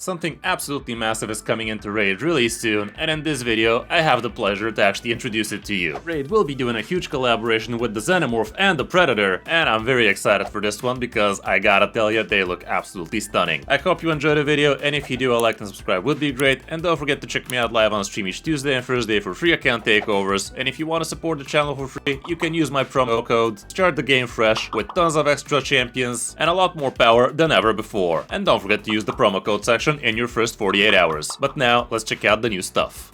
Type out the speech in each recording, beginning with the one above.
Something absolutely massive is coming into Raid really soon, and in this video I have the pleasure to actually introduce it to you. Raid will be doing a huge collaboration with the Xenomorph and the Predator, and I'm very excited for this one because I gotta tell you, they look absolutely stunning. I hope you enjoyed the video, and if you do, a like and subscribe would be great, and don't forget to check me out live on stream each Tuesday and Thursday for free account takeovers, and if you want to support the channel for free, you can use my promo code, start the game fresh with tons of extra champions and a lot more power than ever before. And don't forget to use the promo code section in your first 48 hours. But now, let's check out the new stuff.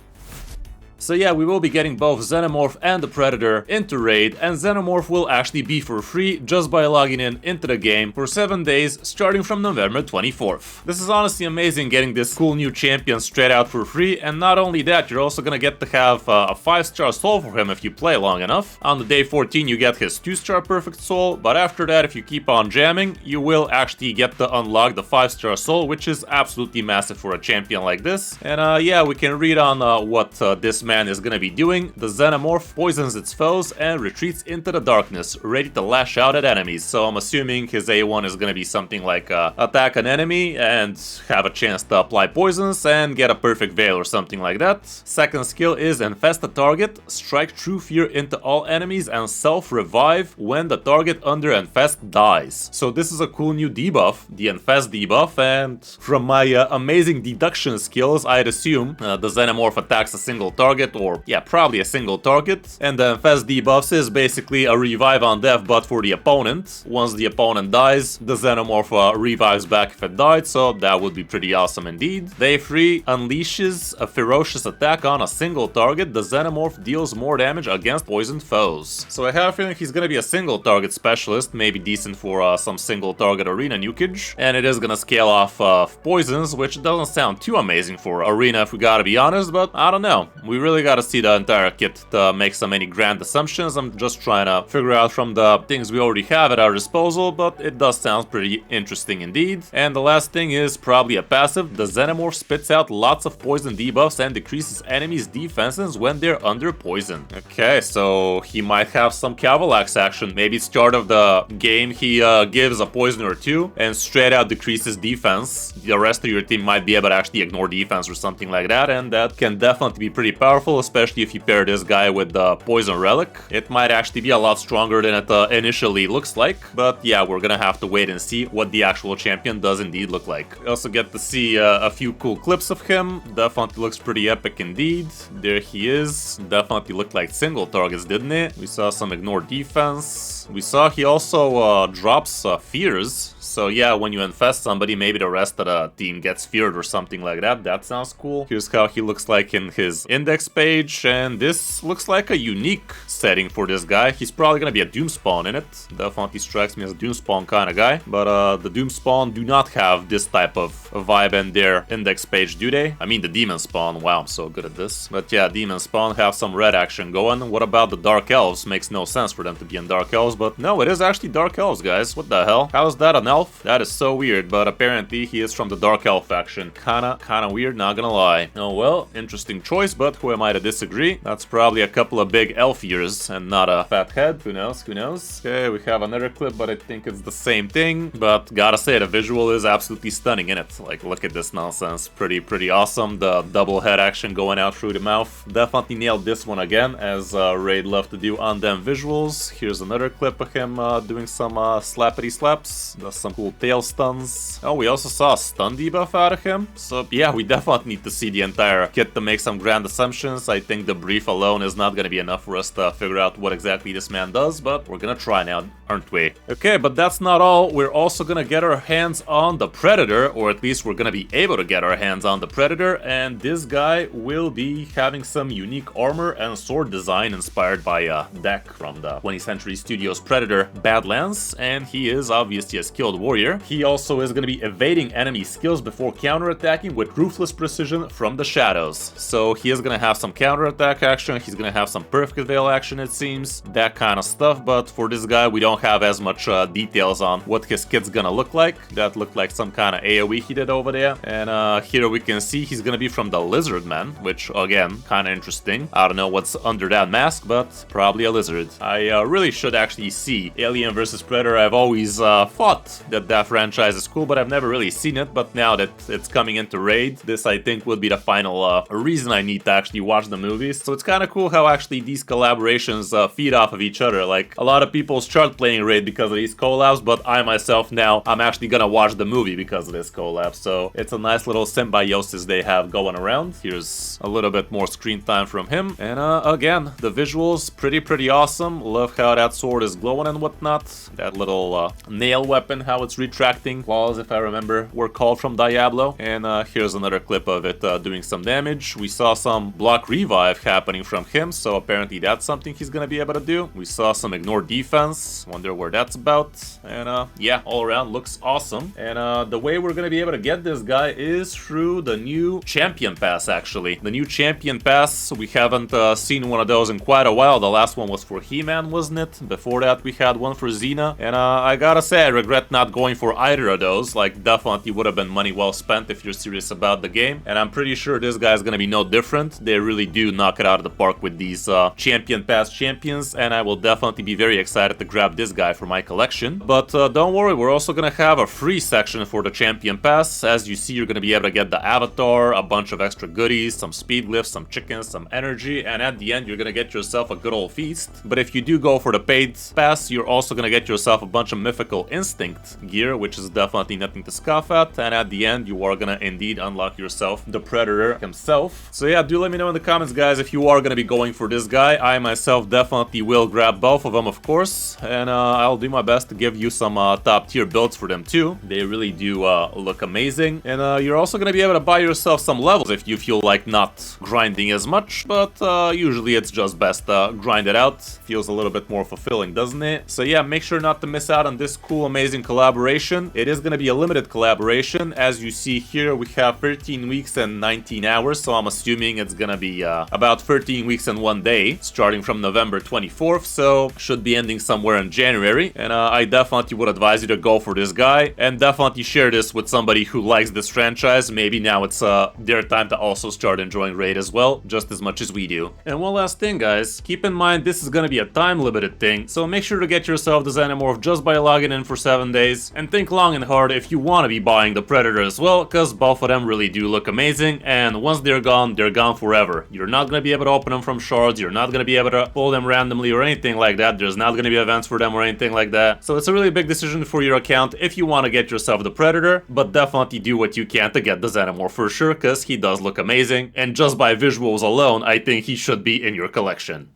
So yeah, we will be getting both Xenomorph and the Predator into Raid, and Xenomorph will actually be for free just by logging in into the game for 7 days starting from November 24th. This is honestly amazing getting this cool new champion straight out for free, and not only that, you're also gonna get to have a 5-star soul for him if you play long enough. On the day 14 you get his 2-star perfect soul, but after that, if you keep on jamming, you will actually get to unlock the 5-star soul, which is absolutely massive for a champion like this. And yeah, we can read on what this man is gonna be doing. The Xenomorph poisons its foes and retreats into the darkness, ready to lash out at enemies. So I'm assuming his A1 is gonna be something like attack an enemy and have a chance to apply poisons and get a perfect veil or something like that. Second skill is infest the target, strike true fear into all enemies and self-revive when the target under infest dies. So this is a cool new debuff, the infest debuff, and from my amazing deduction skills, I'd assume the Xenomorph attacks a single target, or yeah, probably a single target, and the infest debuffs is basically a revive on death but for the opponent. Once the opponent dies, the Xenomorph revives back if it died, so that would be pretty awesome indeed. Day 3 unleashes a ferocious attack on a single target. The Xenomorph deals more damage against poisoned foes. So I have a feeling he's gonna be a single target specialist, maybe decent for some single target arena nukage, and it is gonna scale off poisons, which doesn't sound too amazing for arena if we gotta be honest, but I don't know. We really gotta see the entire kit to make some any grand assumptions. I'm just trying to figure out from the things we already have at our disposal, but it does sound pretty interesting indeed. And the last thing is probably a passive. The Xenomorph spits out lots of poison debuffs and decreases enemies' defenses when they're under poison. Okay, so he might have some Cavalax action. Maybe start of the game he gives a poison or two and straight out decreases defense. The rest of your team might be able to actually ignore defense or something like that, and that can definitely be pretty powerful, especially if you pair this guy with the poison relic. It might actually be a lot stronger than it initially looks like, but yeah, we're gonna have to wait and see what the actual champion does indeed look like. We also get to see a few cool clips of him. Definitely looks pretty epic indeed. There he is. Definitely looked like single targets, didn't it? We saw some ignore defense. We saw he also drops fears. So yeah, when you infest somebody, maybe the rest of the team gets feared or something like that. That sounds cool. Here's how he looks like in his index page, and this looks like a unique setting for this guy. He's probably gonna be a Doomspawn in it. Definitely strikes me as a Doomspawn kind of guy, but the Doomspawn do not have this type of vibe in their index page, do they? I mean the Demon Spawn. Wow, I'm so good at this. But yeah, Demon Spawn have some red action going. What about the Dark Elves? Makes no sense for them to be in Dark Elves, but no, it is actually Dark Elves, guys. What the hell? How is that an elf? That is so weird, but apparently he is from the Dark Elf faction. Kinda weird, not gonna lie. Oh well, interesting choice, but who am I to disagree? That's probably a couple of big elf ears and not a fat head. Who knows? Who knows? Okay, we have another clip, but I think it's the same thing. But gotta say, the visual is absolutely stunning in it. Like, look at this nonsense. Pretty awesome. The double head action going out through the mouth. Definitely nailed this one again, as Raid love to do on them visuals. Here's another clip of him doing some slappity slaps. Does some cool tail stuns. Oh, we also saw a stun debuff out of him. So yeah, we definitely need to see the entire kit to make some grand assumptions. I think the brief alone is not gonna be enough for us to figure out what exactly this man does, but we're gonna try now, aren't we? Okay, but that's not all. We're also gonna get our hands on the Predator, or at least we're gonna be able to get our hands on the Predator, and this guy will be having some unique armor and sword design inspired by a deck from the 20th Century Studios Predator Badlands, and he is obviously a skilled warrior. He also is going to be evading enemy skills before counterattacking with ruthless precision from the shadows. So he is going to have some counterattack action, he's going to have some perfect veil action, it seems, that kind of stuff. But for this guy, we don't have as much details on what his kit's going to look like. That looked like some kind of AoE he did over there. And here we can see he's going to be from the Lizard Man, which again, kind of interesting. I don't know what's under that mask, but probably a lizard. I really should actually already see. Alien vs Predator, I've always thought that franchise is cool, but I've never really seen it. But now that it's coming into Raid, this I think would be the final reason I need to actually watch the movies. So it's kind of cool how actually these collaborations feed off of each other. Like, a lot of people start playing Raid because of these collabs, but I myself now, I'm actually gonna watch the movie because of this collab. So it's a nice little symbiosis they have going around. Here's a little bit more screen time from him. And again, the visuals, pretty awesome. Love how that sword is glowing and whatnot. That little nail weapon, how it's retracting. Claws, if I remember, were called from Diablo. And here's another clip of it doing some damage. We saw some block revive happening from him, so apparently that's something he's gonna be able to do. We saw some ignore defense. Wonder where that's about. And yeah, all around looks awesome. And the way we're gonna be able to get this guy is through the new Champion Pass, actually. The new Champion Pass, we haven't seen one of those in quite a while. The last one was for He-Man, wasn't it? Before that, we had one for Xena. And I gotta say, I regret not going for either of those. Like, definitely would have been money well spent if you're serious about the game. And I'm pretty sure this guy's gonna be no different. They really do knock it out of the park with these Champion Pass champions. And I will definitely be very excited to grab this guy for my collection. But don't worry, we're also gonna have a free section for the Champion Pass. As you see, you're gonna be able to get the avatar, a bunch of extra goodies, some speed lifts, some chickens, some energy, and at the end you're gonna get yourself a good old feast. But if you do go for the paid pass, you're also gonna get yourself a bunch of mythical instinct gear, which is definitely nothing to scoff at, and at the end you are gonna indeed unlock yourself the Predator himself. So yeah, do let me know in the comments, guys, if you are gonna be going for this guy. I myself definitely will grab both of them, of course, and I'll do my best to give you some top tier builds for them too. They really do look amazing, and you're also gonna be able to buy yourself some levels if you feel like not grinding as much, but usually it's just best to grind it out. Feels a little bit more fulfilling, doesn't it? So yeah, make sure not to miss out on this cool, amazing collaboration. It is gonna be a limited collaboration. As you see here, we have 13 weeks and 19 hours, so I'm assuming it's gonna be about 13 weeks and 1 day, starting from November 24th, so should be ending somewhere in January. And I definitely would advise you to go for this guy, and definitely share this with somebody who likes this franchise. Maybe now it's their time to also start enjoying Raid as well, just as much as we do. And one last thing, guys, keep in mind this is gonna be a time limited thing, so make sure to get yourself the Xenomorph just by logging in for 7 days, and think long and hard if you want to be buying the Predator as well, because both of them really do look amazing, and once they're gone forever. You're not gonna be able to open them from shards, you're not gonna be able to pull them randomly or anything like that. There's not gonna be events for them or anything like that, so it's a really big decision for your account if you want to get yourself the Predator, but definitely do what you can to get the Xenomorph for sure, because he does look amazing, and just by visuals alone, I think he should be in your collection.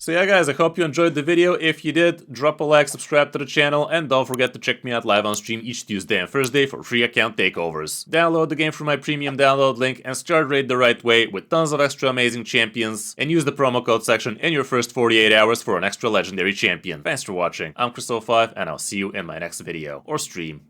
So yeah, guys, I hope you enjoyed the video. If you did, drop a like, subscribe to the channel, and don't forget to check me out live on stream each Tuesday and Thursday for free account takeovers. Download the game from my premium download link and start Raid the right way with tons of extra amazing champions, and use the promo code section in your first 48 hours for an extra legendary champion. Thanks for watching. I'm Crystal5, and I'll see you in my next video or stream.